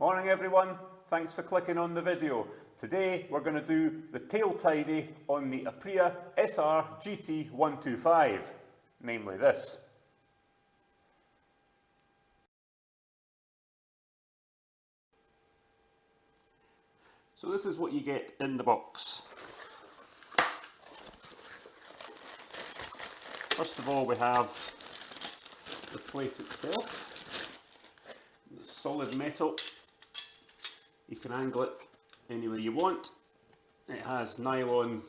Morning everyone, thanks for clicking on the video. Today we're going to do the tail tidy on the Aprilia SR GT125, namely this. So this is what you get in the box. First of all we have the plate itself, it's solid metal. You can angle it any way you want. It has nylon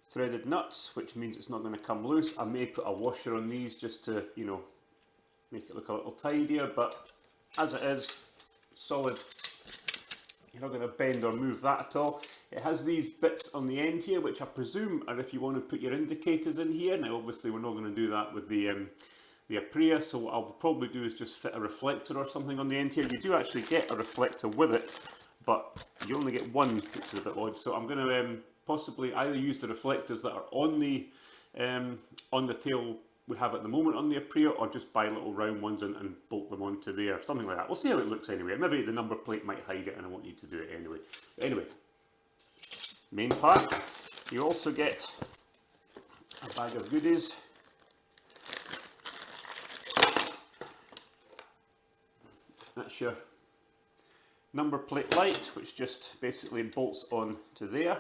threaded nuts, which means it's not going to come loose. I may put a washer on these just to, make it look a little tidier, but as it is, solid. You're not going to bend or move that at all. It has these bits on the end here, which I presume are if you want to put your indicators in here. Now obviously we're not going to do that with the Aprilia, so what I'll probably do is just fit a reflector or something on the end here. You do actually get a reflector with it, but you only get one, which is a bit odd. So I'm going to possibly either use the reflectors that are on the tail we have at the moment on the Aprilia, or just buy little round ones and bolt them onto there, something like that. We'll see how it looks anyway. Maybe the number plate might hide it and I won't need to do it anyway. Anyway, main part, you also get a bag of goodies. That's your number plate light, which just basically bolts on to there.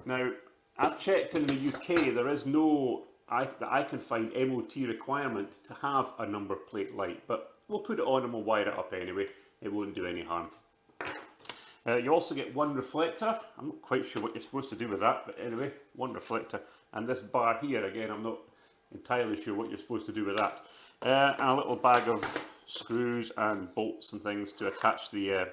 Now, I've checked in the UK, there is no, that I can find, MOT requirement to have a number plate light, but we'll put it on and we'll wire it up anyway. It won't do any harm. You also get one reflector. I'm not quite sure what you're supposed to do with that, but anyway, one reflector. And this bar here, again, I'm not entirely sure what you're supposed to do with that. And a little bag of screws and bolts and things to attach the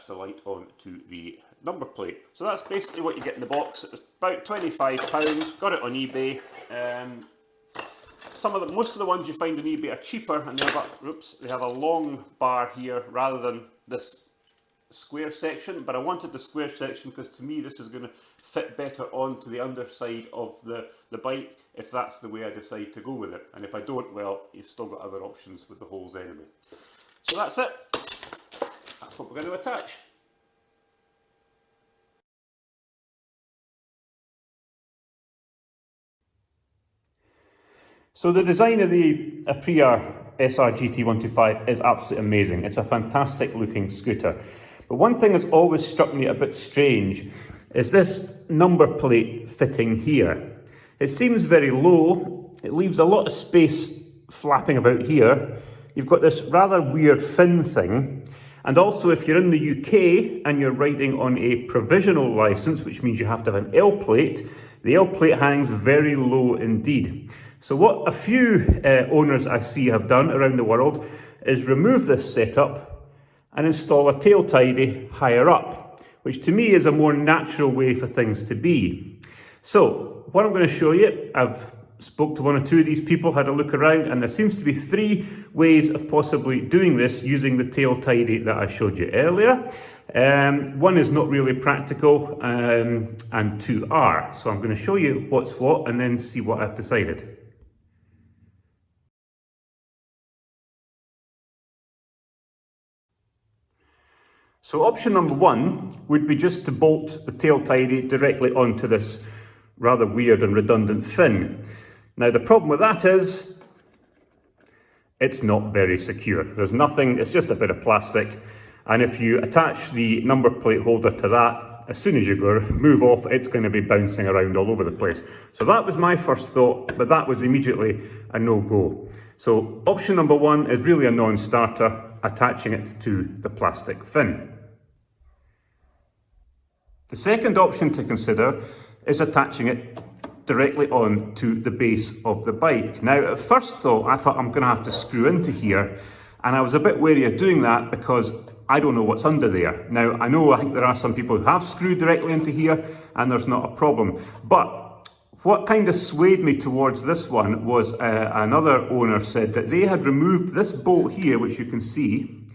light on to the number plate. So that's basically what you get in the box. It's about £25. Got it on eBay. Most of the ones you find on eBay are cheaper, and they have a long bar here rather than this square section. But I wanted the square section because to me this is going to fit better onto the underside of the bike if that's the way I decide to go with it. And if I don't, well, you've still got other options with the holes anyway. So that's it. That's what we're going to attach. So the design of the Aprilia SR GT125 is absolutely amazing. It's a fantastic looking scooter. But one thing that's always struck me a bit strange is this number plate fitting here. It seems very low. It leaves a lot of space flapping about here. You've got this rather weird fin thing. And also if you're in the UK and you're riding on a provisional license, which means you have to have an L plate, the L plate hangs very low indeed. So what a few owners I see have done around the world is remove this setup and install a tail tidy higher up, which to me is a more natural way for things to be. So what I'm going to show you, I've spoke to one or two of these people, had a look around, and there seems to be three ways of possibly doing this using the tail tidy that I showed you earlier. One is not really practical and two are. So I'm going to show you what's what and then see what I've decided. So option number one would be just to bolt the tail tidy directly onto this rather weird and redundant fin. Now the problem with that is it's not very secure. There's nothing, it's just a bit of plastic, and if you attach the number plate holder to that, as soon as you go move off, it's going to be bouncing around all over the place. So that was my first thought, but that was immediately a no-go. So option number one is really a non-starter, attaching it to the plastic fin. The second option to consider is attaching it directly on to the base of the bike. Now at first though, I thought I'm going to have to screw into here, and I was a bit wary of doing that because I don't know what's under there. Now I think there are some people who have screwed directly into here and there's not a problem, but what kind of swayed me towards this one was another owner said that they had removed this bolt here, which you can see,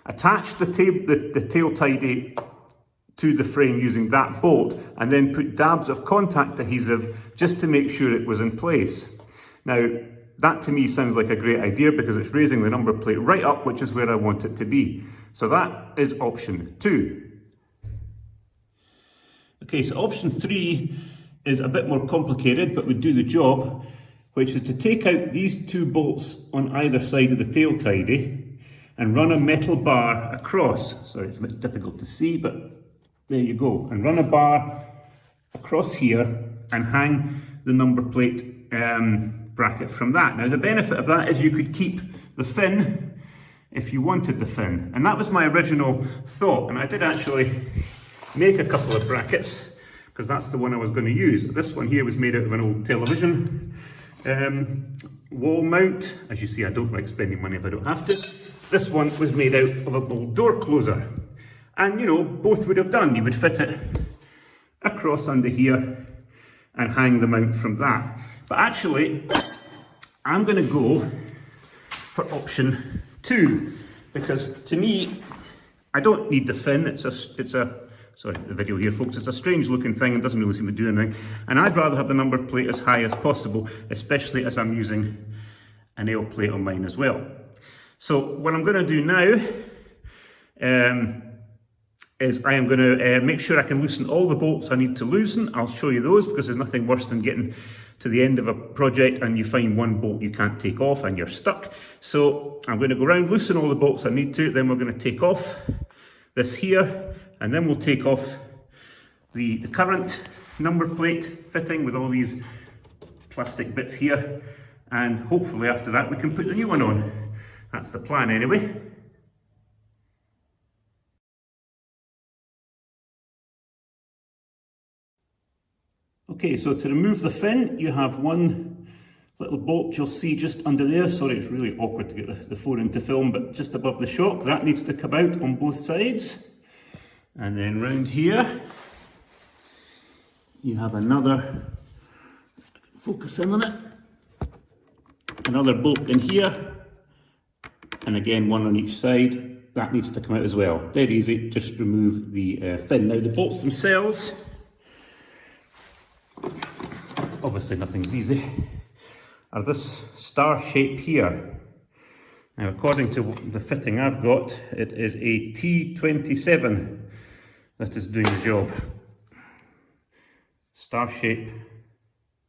attached the tail tidy to the frame using that bolt, and then put dabs of contact adhesive just to make sure it was in place. Now, That to me sounds like a great idea because it's raising the number plate right up, which is where I want it to be. So that is option 2. Okay, so option 3 is a bit more complicated, but would do the job, which is to take out these 2 bolts on either side of the tail tidy and run a metal bar across. Sorry, it's a bit difficult to see, but there you go. And run a bar across here and hang the number plate bracket from that. Now the benefit of that is you could keep the fin if you wanted the fin. And that was my original thought. And I did actually make a couple of brackets because that's the one I was going to use. This one here was made out of an old television wall mount. As you see, I don't like spending money if I don't have to. This one was made out of a old door closer. And you know, both would have done. You would fit it across under here and hang the mount from that. But actually, I'm going to go for option 2 because to me, I don't need the fin. It's a sorry, the video here, folks. It's a strange looking thing and doesn't really seem to do anything. And I'd rather have the number plate as high as possible, especially as I'm using a nail plate on mine as well. So what I'm going to do now is I am going to make sure I can loosen all the bolts I need to loosen. I'll show you those because there's nothing worse than getting to the end of a project and you find one bolt you can't take off and you're stuck. So I'm going to go around, loosen all the bolts I need to, then we're going to take off this here, and then we'll take off the current number plate fitting with all these plastic bits here, and hopefully after that we can put the new one on. That's the plan anyway. Okay, so to remove the fin, you have one little bolt you'll see just under there. Sorry, it's really awkward to get the phone into film, but just above the shock. That needs to come out on both sides. And then round here, you have another, focus in on it, another bolt in here, and again one on each side. That needs to come out as well. Dead easy, just remove the fin. Now the bolts themselves, obviously nothing's easy, are this star shape here. Now according to the fitting I've got, it is a T27 that is doing the job. Star shape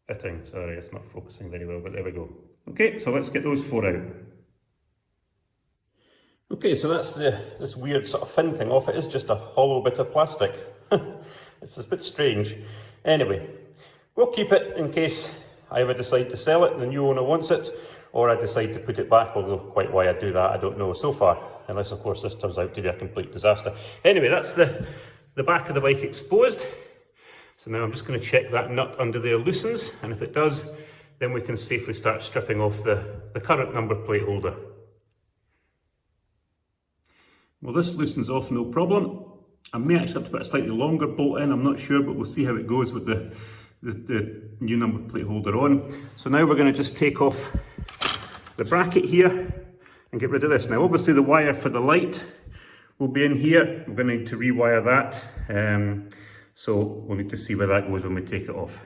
fitting. Sorry, it's not focusing very well, but there we go. Okay, so let's get those 4 out. Okay, so that's this weird sort of fin thing off. It is just a hollow bit of plastic. It's a bit strange. Anyway, we'll keep it in case I ever decide to sell it and the new owner wants it, or I decide to put it back, although quite why I do that I don't know so far, unless of course this turns out to be a complete disaster. Anyway, that's the back of the bike exposed. So now I'm just going to check that nut under there loosens, and if it does, then we can safely start stripping off the current number plate holder. Well, this loosens off no problem. I may actually have to put a slightly longer bolt in, I'm not sure, but we'll see how it goes with the new number plate holder on. So now we're going to just take off the bracket here and get rid of this. Now obviously the wire for the light will be in here. We're going to need to rewire that. So we'll need to see where that goes when we take it off.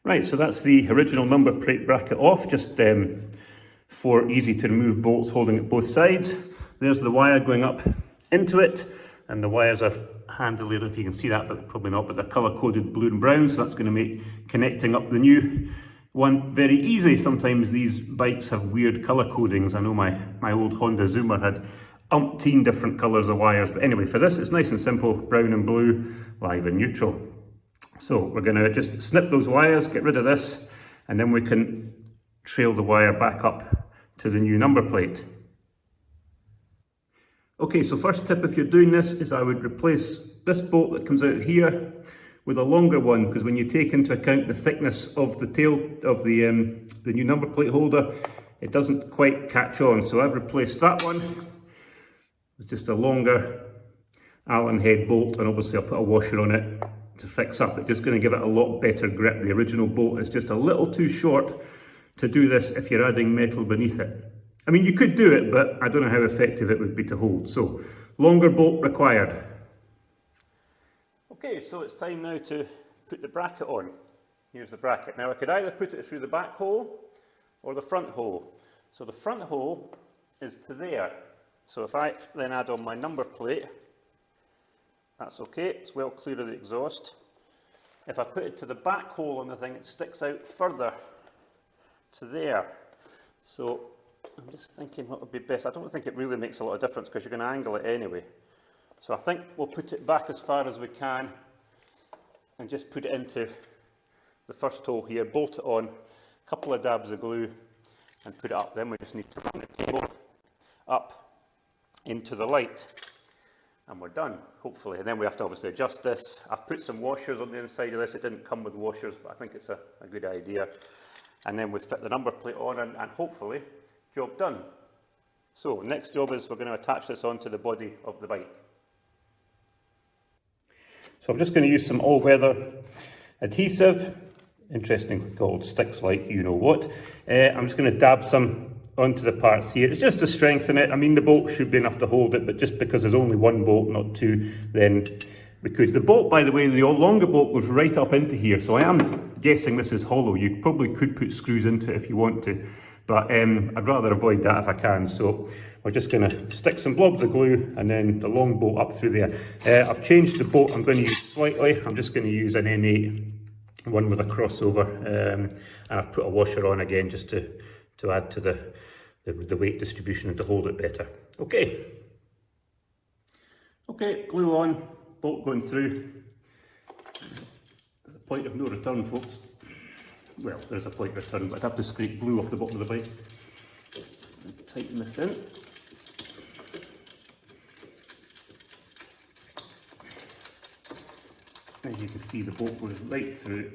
Right, so that's the original number plate bracket off, just 4 easy to remove bolts holding it both sides. There's the wire going up into it, and the wires are handily, I don't know if you can see that, but probably not, but they're colour coded blue and brown, so that's going to make connecting up the new one very easy. Sometimes these bikes have weird colour codings. I know my old Honda Zoomer had umpteen different colours of wires, but anyway, for this it's nice and simple, brown and blue, live and neutral. So we're going to just snip those wires, get rid of this, and then we can trail the wire back up to the new number plate. Okay, so first tip if you're doing this is I would replace this bolt that comes out here with a longer one, because when you take into account the thickness of the tail of the new number plate holder, it doesn't quite catch on. So I've replaced that one with just a longer Allen head bolt, and obviously I'll put a washer on it to fix up. It's just going to give it a lot better grip. The original bolt is just a little too short to do this if you're adding metal beneath it. I mean, you could do it, but I don't know how effective it would be to hold. So, longer bolt required. Okay, so it's time now to put the bracket on. Here's the bracket. Now I could either put it through the back hole or the front hole. So the front hole is to there. So if I then add on my number plate, that's okay, it's well clear of the exhaust. If I put it to the back hole on the thing, it sticks out further to there. So I'm just thinking what would be best. I don't think it really makes a lot of difference because you're going to angle it anyway. So I think we'll put it back as far as we can and just put it into the first hole here, bolt it on, a couple of dabs of glue and put it up. Then we just need to run the cable up into the light and we're done, hopefully. And then we have to obviously adjust this. I've put some washers on the inside of this. It didn't come with washers, but I think it's a good idea. And then we fit the number plate on and hopefully job done. So next job is we're going to attach this onto the body of the bike. So I'm just going to use some all-weather adhesive, interestingly called Sticks Like You Know What. I'm just going to dab some onto the parts here. It's just to strengthen it. I mean, the bolt should be enough to hold it, but just because there's only one bolt, not two, then we could. The bolt, by the way, the longer bolt goes right up into here, so I am guessing this is hollow. You probably could put screws into it if you want to, but I'd rather avoid that if I can. So we're just going to stick some blobs of glue and then the long bolt up through there. I've changed the bolt I'm going to use slightly. I'm just going to use an M8, one with a crossover, and I've put a washer on again just to add to the weight distribution and to hold it better. Okay, glue on, bolt going through. There's a point of no return, folks. Well, there's a point of return, but I'd have to scrape glue off the bottom of the bike. Tighten this in. As you can see, the bolt goes right through.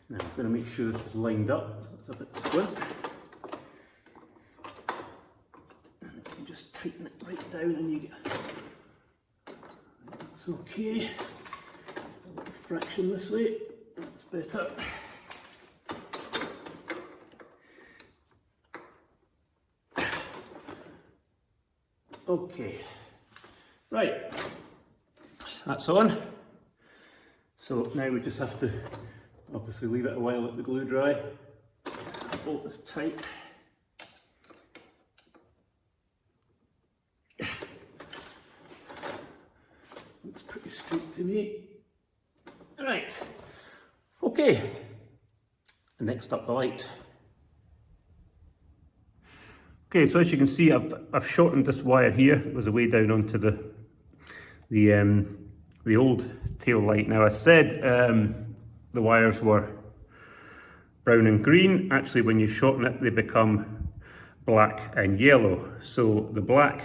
Now I'm going to make sure this is lined up, so it's a bit squint. And you can just tighten it right down and you get... That's okay. A little friction this way, that's better. Okay, right, that's on. So now we just have to obviously leave it a while, let the glue dry. Bolt is tight. Looks pretty straight to me. Right, okay. Next up, the light. Okay, so as you can see, I've shortened this wire here. It was way down onto the old tail light. Now I said the wires were brown and green. Actually, when you shorten it, they become black and yellow. So the black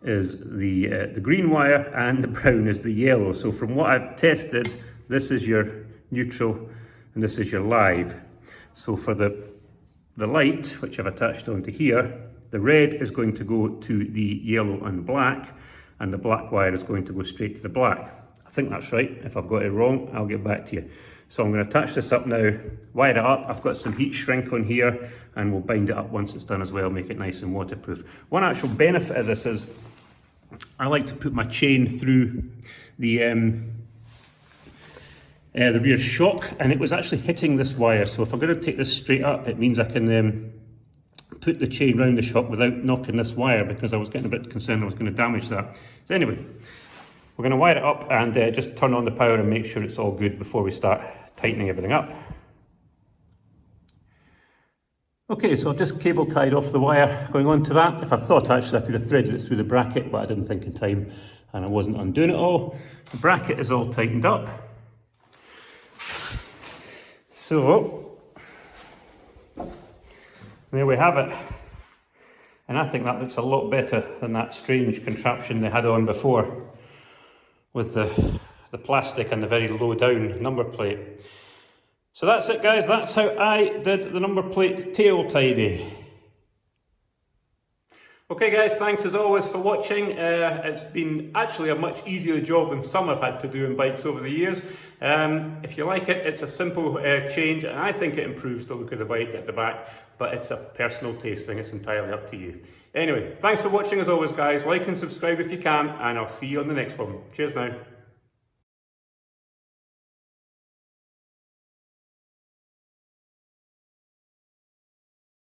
is the green wire and the brown is the yellow. So from what I've tested, this is your neutral and this is your live. So for the light, which I've attached onto here, the red is going to go to the yellow and black, and the black wire is going to go straight to the black. I think that's right. If I've got it wrong, I'll get back to you. So I'm going to attach this up now, wire it up. I've got some heat shrink on here, and we'll bind it up once it's done as well, make it nice and waterproof. One actual benefit of this is I like to put my chain through the rear shock, and it was actually hitting this wire. So if I'm going to take this straight up, it means I can put the chain round the shock without knocking this wire, because I was getting a bit concerned I was going to damage that. So anyway, we're going to wire it up and just turn on the power and make sure it's all good before we start tightening everything up. Okay, so I've just cable tied off the wire going on to that. If I thought actually I could have threaded it through the bracket, but I didn't think in time and I wasn't undoing it all. The bracket is all tightened up. So, there we have it. And I think that looks a lot better than that strange contraption they had on before with the plastic and the very low down number plate. So that's it, guys. That's how I did the number plate tail tidy. Okay guys, thanks as always for watching. It's been actually a much easier job than some I've had to do in bikes over the years. If you like it, it's a simple change, and I think it improves the look of the bike at the back, but it's a personal taste thing, it's entirely up to you. Anyway, thanks for watching as always guys, like and subscribe if you can, and I'll see you on the next one. Cheers now.